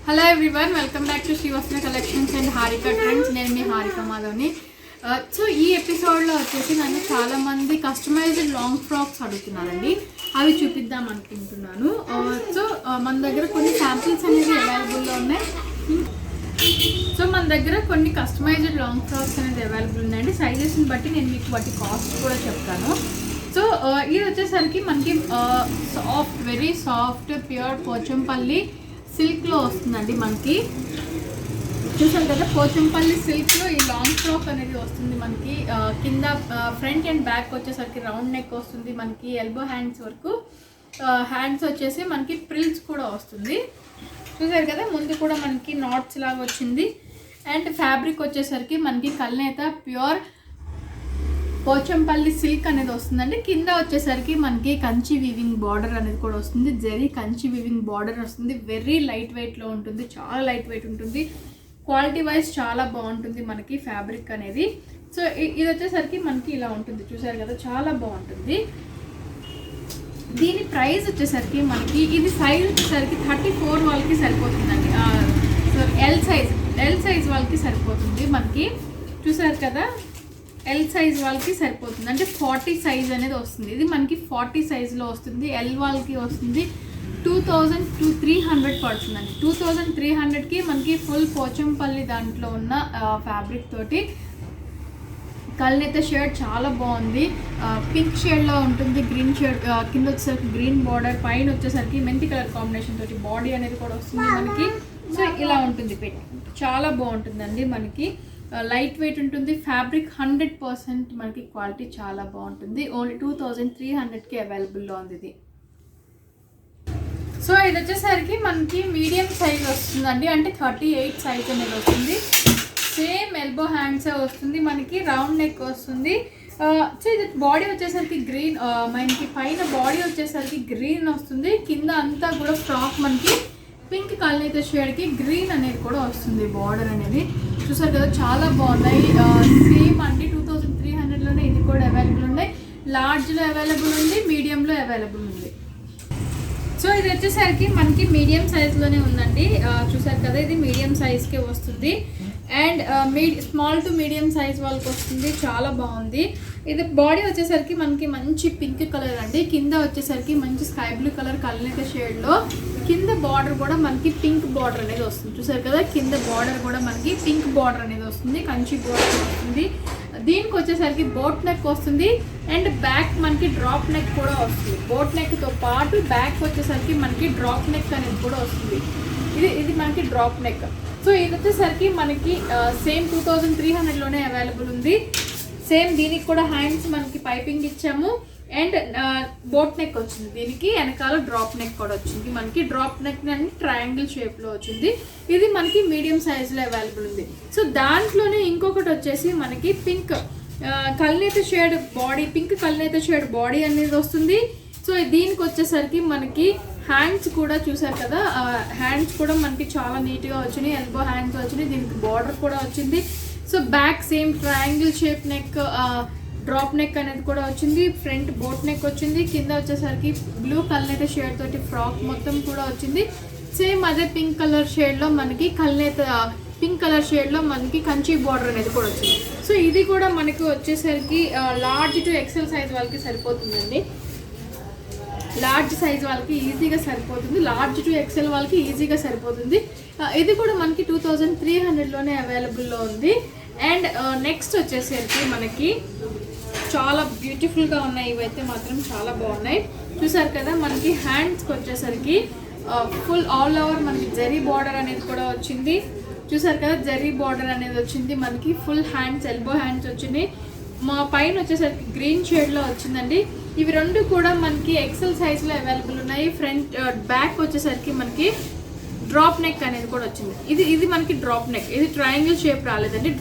Hello everyone, welcome back to Srivastra collections and Harika trends. నేను మీ Harika మాధవ్ని. So ఈ ఎపిసోడ్లో వచ్చేసి నన్ను చాలామంది కస్టమైజ్డ్ లాంగ్ ఫ్రాక్స్ అడుగుతున్నారండి. అవి చూపిద్దాం అనుకుంటున్నాను. సో మన దగ్గర కొన్ని శాంపిల్స్ అనేవి అవైలబుల్లో ఉన్నాయి. సో మన దగ్గర కొన్ని కస్టమైజ్డ్ లాంగ్ ఫ్రాక్స్ అనేది అవైలబుల్ ఉన్నాయండి. సైజెస్ని బట్టి నేను మీకు వాటి కాస్ట్ కూడా చెప్తాను. సో ఇది వచ్చేసరికి మనకి soft, very soft pure Pochampally సిల్క్లో వస్తుందండి. మనకి చూసారు కదా, పోచంపల్లి సిల్క్లో ఈ లాంగ్ ఫ్రాక్ అనేది వస్తుంది. మనకి కింద ఫ్రంట్ అండ్ బ్యాక్ వచ్చేసరికి రౌండ్ నెక్ వస్తుంది. మనకి ఎల్బో హ్యాండ్స్ వరకు, హ్యాండ్స్ వచ్చేసి మనకి ప్రిల్స్ కూడా వస్తుంది. చూసారు కదా, ముందు కూడా మనకి నాట్స్ లాగా వచ్చింది. అండ్ ఫ్యాబ్రిక్ వచ్చేసరికి మనకి కల్నేత ప్యూర్ పోచంపల్లి సిల్క్ అనేది వస్తుందండి. కింద వచ్చేసరికి మనకి కంచి వీవింగ్ బార్డర్ అనేది కూడా వస్తుంది. జరీ కంచి వీవింగ్ బార్డర్ వస్తుంది. వెరీ లైట్ వెయిట్లో ఉంటుంది, చాలా లైట్ వెయిట్ ఉంటుంది. క్వాలిటీ వైజ్ చాలా బాగుంటుంది మనకి ఫ్యాబ్రిక్ అనేది. సో ఇది వచ్చేసరికి మనకి ఇలా ఉంటుంది. చూసారు కదా, చాలా బాగుంటుంది. దీని ప్రైస్ వచ్చేసరికి మనకి ఇది సైజ్ వచ్చేసరికి 34 వాళ్ళకి సరిపోతుందండి. సో ఎల్ సైజ్ వాళ్ళకి సరిపోతుంది మనకి. చూసారు కదా, ఎల్ సైజ్ వాళ్ళకి సరిపోతుంది. అంటే 40 సైజ్ అనేది వస్తుంది. ఇది మనకి 40 సైజులో వస్తుంది. ఎల్ వాళ్ళకి వస్తుంది 2300 పడుతుందండి. 2300కి మనకి ఫుల్ పోచంపల్లి దాంట్లో ఉన్న ఫ్యాబ్రిక్ తోటి కల్నేత షేడ్ చాలా బాగుంది. పింక్ షేడ్లో ఉంటుంది. గ్రీన్ షేడ్ కింద వచ్చేసరికి గ్రీన్ బార్డర్, పైన వచ్చేసరికి మెంతి కలర్ కాంబినేషన్ తోటి బాడీ అనేది కూడా వస్తుంది మనకి. సో ఇలా ఉంటుంది పెట్టి, చాలా బాగుంటుందండి మనకి. లైట్ వెయిట్ ఉంటుంది. ఫ్యాబ్రిక్ 100% మనకి క్వాలిటీ చాలా బాగుంటుంది. ఓన్లీ 2300కి అవైలబుల్లో ఉంది ఇది. సో ఇది వచ్చేసరికి మనకి మీడియం సైజ్ వస్తుందండి. అంటే 38 సైజ్ అనేది వస్తుంది. సేమ్ ఎల్బో హ్యాండ్సే వస్తుంది మనకి. రౌండ్ నెక్ వస్తుంది. సో ఇది బాడీ వచ్చేసరికి గ్రీన్, మనకి పైన బాడీ వచ్చేసరికి గ్రీన్ వస్తుంది. కింద అంతా కూడా ఫ్రాక్ మనకి పింక్ కల్నేత షేడ్కి గ్రీన్ అనేది కూడా వస్తుంది బార్డర్ అనేది. చూసారు కదా, చాలా బాగున్నాయి. సేమ్ అండి 2300లోనే ఇది కూడా అవైలబుల్ ఉన్నాయి. లార్జ్లో అవైలబుల్ ఉంది, మీడియంలో అవైలబుల్ ఉంది. సో ఇది వచ్చేసరికి మనకి మీడియం సైజ్లోనే ఉందండి. చూసారు కదా, ఇది మీడియం సైజ్కే వస్తుంది. And small to medium size వాళ్ళకి వస్తుంది. చాలా బాగుంది. ఇది బాడీ వచ్చేసరికి మనకి మంచి పింక్ కలర్ అండి. కింద వచ్చేసరికి మంచి స్కై బ్లూ కలర్ కల్నేత షేడ్లో కింద బార్డర్ కూడా మనకి పింక్ బార్డర్ అనేది వస్తుంది. చూసారు కదా, కింద బార్డర్ కూడా మనకి పింక్ బార్డర్ అనేది వస్తుంది. కంచి బార్డర్ వస్తుంది. దీనికి వచ్చేసరికి బోట్ నెక్ వస్తుంది. అండ్ బ్యాక్ మనకి డ్రాప్ నెక్ కూడా వస్తుంది. బోట్ నెక్తో పాటు బ్యాక్ వచ్చేసరికి మనకి డ్రాప్ నెక్ అనేది కూడా వస్తుంది. ఇది మనకి డ్రాప్ నెక్. సో ఇది వచ్చేసరికి మనకి సేమ్ 2300లోనే అవైలబుల్ ఉంది. సేమ్ దీనికి కూడా హ్యాండ్స్ మనకి పైపింగ్ ఇచ్చాము. అండ్ బోట్ నెక్ వచ్చింది. దీనికి వెనకాల డ్రాప్ నెక్ కూడా వచ్చింది. మనకి డ్రాప్ నెక్ అని ట్రయాంగిల్ షేప్లో వచ్చింది. ఇది మనకి మీడియం సైజులో అవైలబుల్ ఉంది. సో దాంట్లోనే ఇంకొకటి వచ్చేసి మనకి పింక్ కల్నేత షేడ్ బాడీ, పింక్ కల్నేత షేడ్ బాడీ అనేది వస్తుంది. సో దీనికి వచ్చేసరికి మనకి హ్యాండ్స్ కూడా చూసారు కదా, హ్యాండ్స్ కూడా మనకి చాలా నీట్గా వచ్చినాయి. ఎల్బో హ్యాండ్స్ వచ్చినాయి. దీనికి బార్డర్ కూడా వచ్చింది. So back same triangle shape neck, drop neck అనేది కూడా వచ్చింది. ఫ్రంట్ బోట్ నెక్ వచ్చింది. కింద వచ్చేసరికి బ్లూ కల్నేత షేడ్ తోటి ఫ్రాక్ మొత్తం కూడా వచ్చింది. సేమ్ అదే పింక్ కలర్ షేడ్లో మనకి పింక్ కలర్ షేడ్లో మనకి కంచి బార్డర్ అనేది కూడా వచ్చింది. సో ఇది కూడా మనకి వచ్చేసరికి లార్జ్ టు ఎక్సెల్ సైజ్ వాళ్ళకి సరిపోతుందండి. లార్జ్ సైజ్ వాళ్ళకి ఈజీగా సరిపోతుంది. లార్జ్ టు ఎక్సెల్ వాళ్ళకి ఈజీగా సరిపోతుంది. ఇది కూడా మనకి 2300లోనే అవైలబుల్లో ఉంది. అండ్ నెక్స్ట్ వచ్చేసరికి మనకి చాలా బ్యూటిఫుల్గా ఉన్నాయి. ఇవైతే మాత్రం చాలా బాగున్నాయి. చూసారు కదా, మనకి హ్యాండ్స్కి వచ్చేసరికి ఫుల్ ఆల్ ఓవర్ మనకి జరీ బార్డర్ అనేది కూడా వచ్చింది. చూసారు కదా, జరీ బార్డర్ అనేది వచ్చింది. మనకి ఫుల్ హ్యాండ్స్, ఎల్బో హ్యాండ్స్ వచ్చినాయి. మా పైన వచ్చేసరికి గ్రీన్ షేడ్లో వచ్చిందండి. ఇవి రెండు కూడా మనకి ఎక్సెల్ సైజ్లో అవైలబుల్ ఉన్నాయి. ఫ్రంట్ బ్యాక్ వచ్చేసరికి మనకి డ్రాప్ నెక్ అనేది కూడా వచ్చింది. ఇది మనకి డ్రాప్ నెక్. ఇది ట్రయాంగిల్ షేప్ రాలేదండి,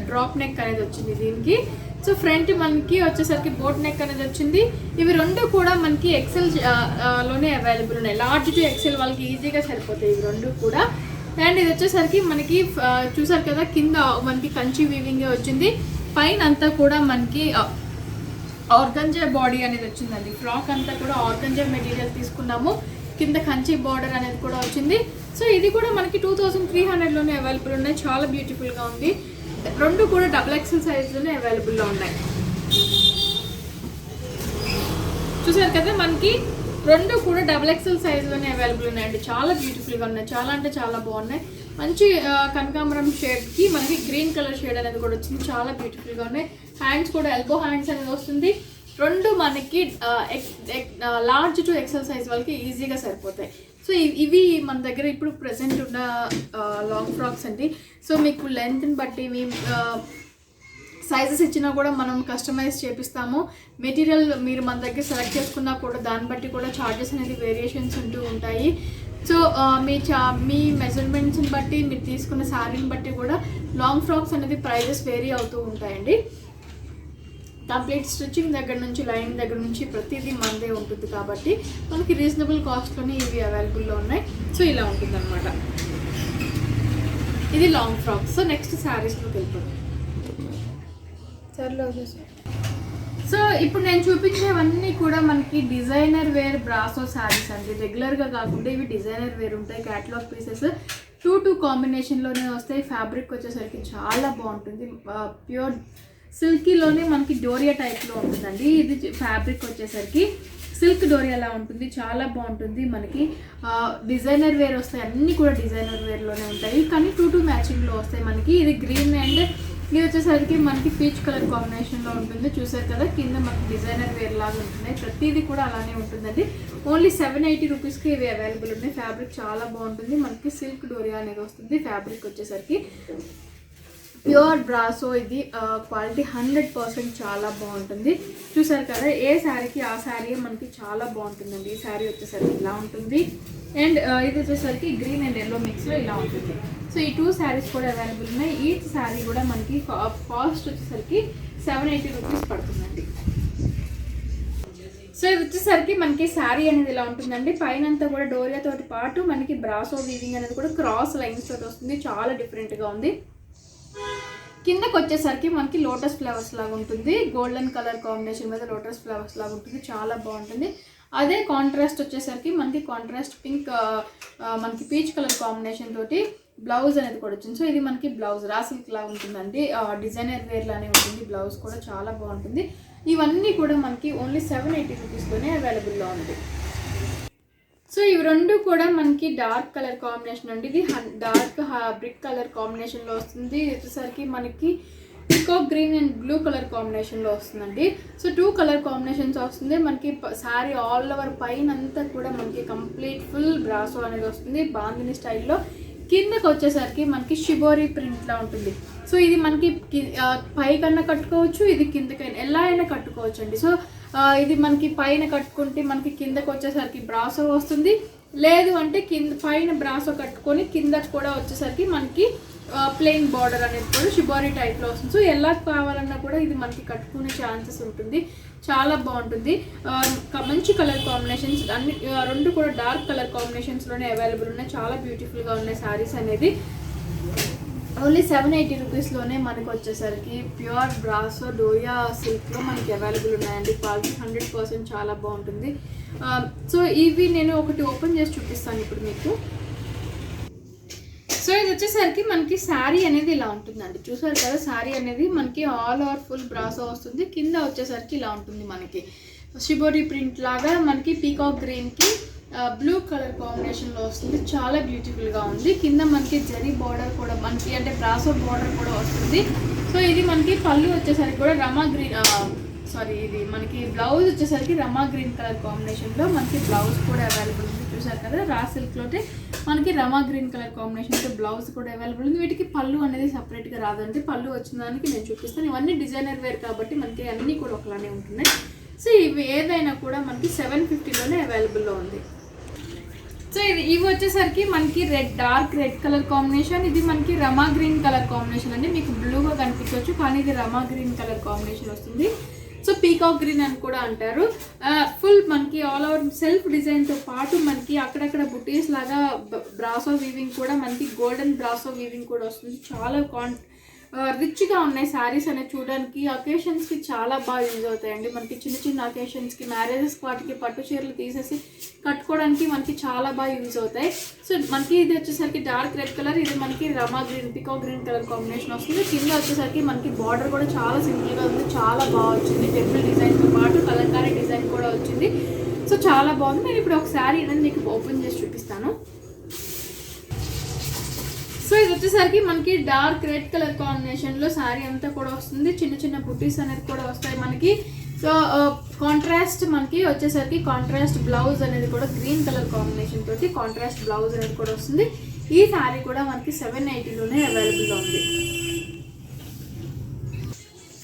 డ్రాప్ నెక్ అనేది వచ్చింది దీనికి. సో ఫ్రంట్ మనకి వచ్చేసరికి బోట్ నెక్ అనేది వచ్చింది. ఇవి రెండు కూడా మనకి ఎక్సెల్ లోనే అవైలబుల్ ఉన్నాయి. లార్జ్ టు ఎక్సెల్ వాళ్ళకి ఈజీగా సరిపోతాయి ఇవి రెండు కూడా. అండ్ ఇది వచ్చేసరికి మనకి చూసారు కదా, కింద మనకి కంచి వీవింగ్ వచ్చింది. పైన అంతా కూడా మనకి ఆర్గంజా బాడీ అనేది వచ్చిందండి. ఫ్రాక్ అంతా కూడా ఆర్గంజా మెటీరియల్ తీసుకున్నాము. కింద కంచి బార్డర్ అనేది కూడా వచ్చింది. సో ఇది కూడా మనకి 2300లోనే అవైలబుల్ ఉన్నాయి. చాలా బ్యూటిఫుల్గా ఉంది. రెండు కూడా XXL సైజ్లోనే అవైలబుల్లో ఉన్నాయి. చూసారు కదా, మనకి రెండు కూడా XXL సైజ్లోనే అవైలబుల్ ఉన్నాయండి. చాలా బ్యూటిఫుల్గా ఉన్నాయి. చాలా అంటే చాలా బాగున్నాయి. మంచి కనకాంబరం షేడ్కి మనకి గ్రీన్ కలర్ షేడ్ అనేది కూడా వచ్చింది. చాలా బ్యూటిఫుల్గా ఉన్నాయి. హ్యాండ్స్ కూడా ఎల్బో హ్యాండ్స్ అనేది వస్తుంది. రెండు మనకి లార్జ్ టు XL సైజ్ వాళ్ళకి ఈజీగా సరిపోతాయి. సో ఇవి మన దగ్గర ఇప్పుడు ప్రెసెంట్ ఉన్న లాంగ్ ఫ్రాక్స్ అండి. సో మీకు లెంత్ని బట్టి మేము సైజెస్ ఇచ్చినా కూడా మనం కస్టమైజ్ చేపిస్తాము. మెటీరియల్ మీరు మన దగ్గర సెలెక్ట్ చేసుకున్నా కూడా దాన్ని బట్టి కూడా ఛార్జెస్ అనేది వేరియేషన్స్ ఉంటూ ఉంటాయి. సో మీ మెజర్మెంట్స్ని బట్టి మీరు తీసుకున్న శారీని బట్టి కూడా లాంగ్ ఫ్రాక్స్ అనేది ప్రైజెస్ వేరీ అవుతూ ఉంటాయండి. కంప్లీట్ స్టిచ్చింగ్ దగ్గర నుంచి లైనింగ్ దగ్గర నుంచి ప్రతిదీ మనదే ఉంటుంది కాబట్టి మనకి రీజనబుల్ కాస్ట్లోనే ఇవి అవైలబుల్లో ఉన్నాయి. సో ఇలా ఉంటుంది అనమాట. ఇది లాంగ్ ఫ్రాక్స్. సో నెక్స్ట్ శారీస్లోకి వెళ్ళిపోతాం. సో ఇప్పుడు నేను చూపించేవన్నీ కూడా మనకి డిజైనర్ వేర్ బ్రాసో శారీస్ అండి. రెగ్యులర్గా కాకుండా ఇవి డిజైనర్ వేర్ ఉంటాయి. క్యాటలాగ్ పీసెస్ 2 కాంబినేషన్లోనే వస్తాయి. ఫ్యాబ్రిక్ వచ్చేసరికి చాలా బాగుంటుంది. ప్యూర్ సిల్కీలోనే మనకి డోరియా టైప్లో ఉంటుందండి. ఇది ఫ్యాబ్రిక్ వచ్చేసరికి సిల్క్ డోరియాలా ఉంటుంది. చాలా బాగుంటుంది. మనకి డిజైనర్ వేర్ వస్తాయి. అన్నీ కూడా డిజైనర్ వేర్లోనే ఉంటాయి. కానీ 2 మ్యాచింగ్లో వస్తాయి మనకి. ఇది గ్రీన్ అండ్ ఇది వచ్చేసరికి మనకి పీచ్ కలర్ కాంబినేషన్లో ఉంటుంది. చూసారు కదా, కింద మనకి డిజైనర్ వేర్ లాగా ఉంటున్నాయి. ప్రతిదీ కూడా అలానే ఉంటుందండి. ఓన్లీ 780 రూపీస్కి ఇవి అవైలబుల్ ఉన్నాయి. ఫ్యాబ్రిక్ చాలా బాగుంటుంది. మనకి సిల్క్ డోరియా అనేది వస్తుంది. ఫ్యాబ్రిక్ వచ్చేసరికి ప్యూర్ బ్రాసో. ఇది క్వాలిటీ 100% చాలా బాగుంటుంది. చూసారు కదా, ఏ శారీకి ఆ శారీ మనకి చాలా బాగుంటుందండి. ఈ శారీ వచ్చేసరికి ఇలా ఉంటుంది. అండ్ ఇది వచ్చేసరికి గ్రీన్ అండ్ ఎల్లో మిక్స్లో ఇలా ఉంటుంది. సో ఈ 2 శారీస్ కూడా అవైలబుల్ ఉన్నాయి. ఈచ్ శారీ కూడా మనకి కాస్ట్ వచ్చేసరికి 780 రూపీస్ పడుతుందండి. సో ఇది వచ్చేసరికి మనకి శారీ అనేది ఇలా ఉంటుందండి. పైన అంతా కూడా డోరియా తోటి పాటు మనకి బ్రాసో వీవింగ్ అనేది కూడా క్రాస్ లైన్స్ తోటి వస్తుంది. చాలా డిఫరెంట్గా ఉంది. కిందకి వచ్చేసరికి మనకి లోటస్ ఫ్లవర్స్ లాగా ఉంటుంది. గోల్డెన్ కలర్ కాంబినేషన్ మీద లోటస్ ఫ్లవర్స్ లాగా ఉంటుంది. చాలా బాగుంటుంది. అదే కాంట్రాస్ట్ వచ్చేసరికి మనకి కాంట్రాస్ట్ పింక్ మనకి పీచ్ కలర్ కాంబినేషన్ తోటి బ్లౌజ్ అనేది కూడా వచ్చింది. సో ఇది మనకి బ్లౌజ్ రా సిల్క్ లాగా ఉంటుందండి. డిజైనర్ వేర్ లానే ఉంటుంది. బ్లౌజ్ కూడా చాలా బాగుంటుంది. ఇవన్నీ కూడా మనకి ఓన్లీ 780 రూపీస్లోనే అవైలబుల్లో ఉంది. సో ఇవి రెండు కూడా మనకి డార్క్ కలర్ కాంబినేషన్ అండి. ఇది డార్క్ బ్రిక్ కలర్ కాంబినేషన్లో వస్తుంది. వచ్చేసరికి మనకి peacock green and blue colour కాంబినేషన్లో వస్తుందండి. సో 2 కలర్ కాంబినేషన్స్ వస్తుంది. మనకి శారీ ఆల్ ఓవర్ పైన అంతా కూడా మనకి కంప్లీట్ ఫుల్ బ్రాసో అనేది వస్తుంది. బాందిని స్టైల్లో. కిందకి వచ్చేసరికి మనకి షిబోరీ ప్రింట్లా ఉంటుంది. సో ఇది మనకి పైకన్నా కట్టుకోవచ్చు, ఇది కిందకైనా ఎలా అయినా కట్టుకోవచ్చు అండి. సో ఇది మనకి పైన కట్టుకుంటే మనకి కిందకి వచ్చేసరికి బ్రాసో వస్తుంది. లేదు అంటే పైన బ్రాసో కట్టుకొని కిందకి కూడా వచ్చేసరికి మనకి ప్లెయిన్ బార్డర్ అనేది కూడా షిబోరీ టైప్లో వస్తుంది. సో ఎలా కావాలన్నా కూడా ఇది మనకి కట్టుకునే ఛాన్సెస్ ఉంటుంది. చాలా బాగుంటుంది. మంచి కలర్ కాంబినేషన్స్ అన్ని రెండు కూడా డార్క్ కలర్ కాంబినేషన్స్లోనే అవైలబుల్ ఉన్నాయి. చాలా బ్యూటిఫుల్గా ఉన్నాయి శారీస్ అనేది. ఓన్లీ 780 రూపీస్లోనే మనకు వచ్చేసరికి ప్యూర్ బ్రాసో డోరియా సిల్క్లో మనకి అవైలబుల్ ఉన్నాయండి. క్వాలిటీ 100% చాలా బాగుంటుంది. సో ఇవి నేను ఒకటి ఓపెన్ చేసి చూపిస్తాను ఇప్పుడు మీకు. సో ఇది వచ్చేసరికి మనకి శారీ అనేది ఇలా ఉంటుందండి. చూసారు కదా, శారీ అనేది మనకి ఆల్ ఓవర్ ఫుల్ బ్రాసో వస్తుంది. కింద వచ్చేసరికి ఇలా ఉంటుంది. మనకి షిబోరీ ప్రింట్ లాగా మనకి పీకాక్ గ్రీన్కి బ్లూ కలర్ కాంబినేషన్లో వస్తుంది. చాలా బ్యూటిఫుల్గా ఉంది. కింద మనకి జరీ బార్డర్ కూడా మనకి అంటే బ్రాసో బార్డర్ కూడా వస్తుంది. సో ఇది మనకి పళ్ళు వచ్చేసరికి కూడా రమా గ్రీన్ ఇది మనకి బ్లౌజ్ వచ్చేసరికి రమా గ్రీన్ కలర్ కాంబినేషన్లో మనకి బ్లౌజ్ కూడా అవైలబుల్ ఉంది. చూసారు కదా, రా సిల్క్లోనే మనకి రమా గ్రీన్ కలర్ కాంబినేషన్తో బ్లౌజ్ కూడా అవైలబుల్ ఉంది. వీటికి పళ్ళు అనేది సపరేట్గా రాదండి. పళ్ళు వచ్చిన దానికి నేను చూపిస్తాను. ఇవన్నీ డిజైనర్ వేర్ కాబట్టి మనకి అన్నీ కూడా ఒకలానే ఉంటున్నాయి. సో ఇవి ఏదైనా కూడా మనకి 750లోనే అవైలబుల్లో ఉంది. సో ఇవి వచ్చేసరికి మనకి డార్క్ రెడ్ కలర్ కాంబినేషన్. ఇది మనకి రమా గ్రీన్ కలర్ కాంబినేషన్ అండి. మీకు బ్లూగా కనిపించవచ్చు కానీ ఇది రమా గ్రీన్ కలర్ కాంబినేషన్ వస్తుంది. సో పీకాక్ గ్రీన్ అని కూడా అంటారు. ఫుల్ మనకి ఆల్ ఓవర్ సెల్ఫ్ డిజైన్తో పాటు మనకి అక్కడక్కడ బుటీస్ లాగా బ్రాసో వీవింగ్ కూడా మనకి గోల్డెన్ బ్రాసో వీవింగ్ కూడా వస్తుంది. చాలా రిచ్గా ఉన్నాయి శారీస్ అనేది చూడడానికి. అకేషన్స్కి చాలా బాగా యూజ్ అవుతాయండి. మనకి చిన్న చిన్న అకేషన్స్కి, మ్యారేజెస్కి, వాటికి పట్టు చీరలు తీసేసి కట్టుకోవడానికి మనకి చాలా బాగా యూజ్ అవుతాయి. సో మనకి ఇది వచ్చేసరికి డార్క్ రెడ్ కలర్, ఇది మనకి రమా green, peacock green colour combination వస్తుంది. కింద వచ్చేసరికి మనకి బార్డర్ కూడా చాలా సింపుల్గా ఉంది, చాలా బాగా వచ్చింది. టెంపుల్ డిజైన్తో పాటు కలంకారీ డిజైన్ కూడా వచ్చింది. సో చాలా బాగుంది. నేను ఇప్పుడు ఒక శారీ అనేది మీకు ఓపెన్ చేసి చూపిస్తాను. సో ఇది వచ్చేసరికి మనకి డార్క్ రెడ్ కలర్ కాంబినేషన్లో శారీ అంతా కూడా వస్తుంది. చిన్న చిన్న బుటీస్ అనేది కూడా వస్తాయి మనకి. సో కాంట్రాస్ట్ మనకి వచ్చేసరికి కాంట్రాస్ట్ బ్లౌజ్ అనేది కూడా గ్రీన్ కలర్ కాంబినేషన్ తోటి కాంట్రాస్ట్ బ్లౌజ్ అనేది కూడా వస్తుంది. ఈ శారీ కూడా మనకి 780లోనే అవైలబుల్గా ఉంది.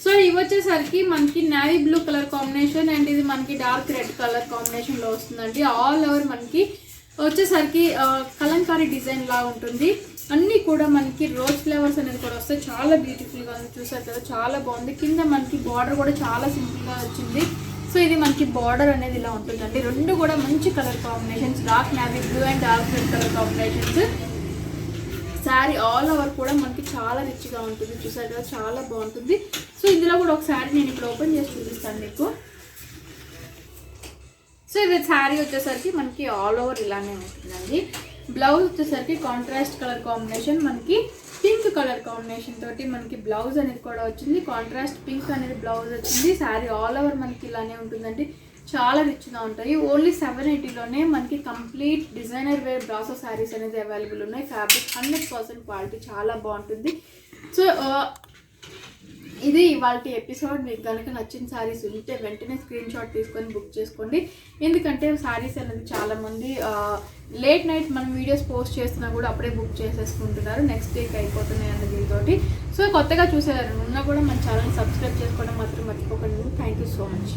సో ఇవి వచ్చేసరికి మనకి navy blue colour combination and ఇది మనకి డార్క్ రెడ్ కలర్ కాంబినేషన్లో వస్తుందండి. ఆల్ ఓవర్ మనకి వచ్చేసరికి కలంకారీ డిజైన్ లా ఉంటుంది. అన్నీ కూడా మనకి రోజ్ ఫ్లేవర్స్ అనేది కూడా వస్తాయి. చాలా బ్యూటిఫుల్గా ఉంది, చూసారు కదా, చాలా బాగుంది. కింద మనకి బార్డర్ కూడా చాలా సింపుల్గా వచ్చింది. సో ఇది మనకి బార్డర్ అనేది ఇలా ఉంటుందండి. రెండు కూడా మంచి colour combinations, dark navy blue and dark red colour combinations. Sari all over కూడా మనకి చాలా రిచ్గా ఉంటుంది, చూసారు కదా, చాలా బాగుంటుంది. సో ఇందులో కూడా ఒక శారీ నేను ఇప్పుడు ఓపెన్ చేసి చూపిస్తాను మీకు. సో ఇది శారీ వచ్చేసరికి మనకి ఆల్ ఓవర్ ఇలానే ఉంటుందండి. బ్లౌజ్ వచ్చేసరికి కాంట్రాస్ట్ కలర్ కాంబినేషన్, మనకి పింక్ కలర్ కాంబినేషన్ తోటి మనకి బ్లౌజ్ అనేది కూడా వచ్చింది. కాంట్రాస్ట్ పింక్ అనేది బ్లౌజ్ వచ్చింది. శారీ ఆల్ ఓవర్ మనకి ఇలానే ఉంటుందండి. చాలా రిచ్గా ఉంటాయి. ఓన్లీ 780లోనే మనకి కంప్లీట్ డిజైనర్ వేర్ బ్రాసో శారీస్ అనేది అవైలబుల్ ఉన్నాయి. ఫ్యాబ్రిక్ 100% క్వాలిటీ, చాలా బాగుంటుంది. సో ఇది ఇవాళ ఎపిసోడ్. మీకు కనుక నచ్చిన శారీస్ ఉంటే వెంటనే స్క్రీన్ షాట్ తీసుకొని బుక్ చేసుకోండి. ఎందుకంటే శారీస్ అనేది చాలామంది లేట్ నైట్ మనం వీడియోస్ పోస్ట్ చేస్తున్నా కూడా అప్పుడే బుక్ చేసేసుకుంటున్నారు, నెక్స్ట్ డేకి అయిపోతున్నాయి అన్న దీనితోటి. సో కొత్తగా చూసేవారు ఉన్నా కూడా మన ఛానల్ సబ్స్క్రైబ్ చేసుకోవడం మాత్రం మర్చిపోకండి. Thank you so much.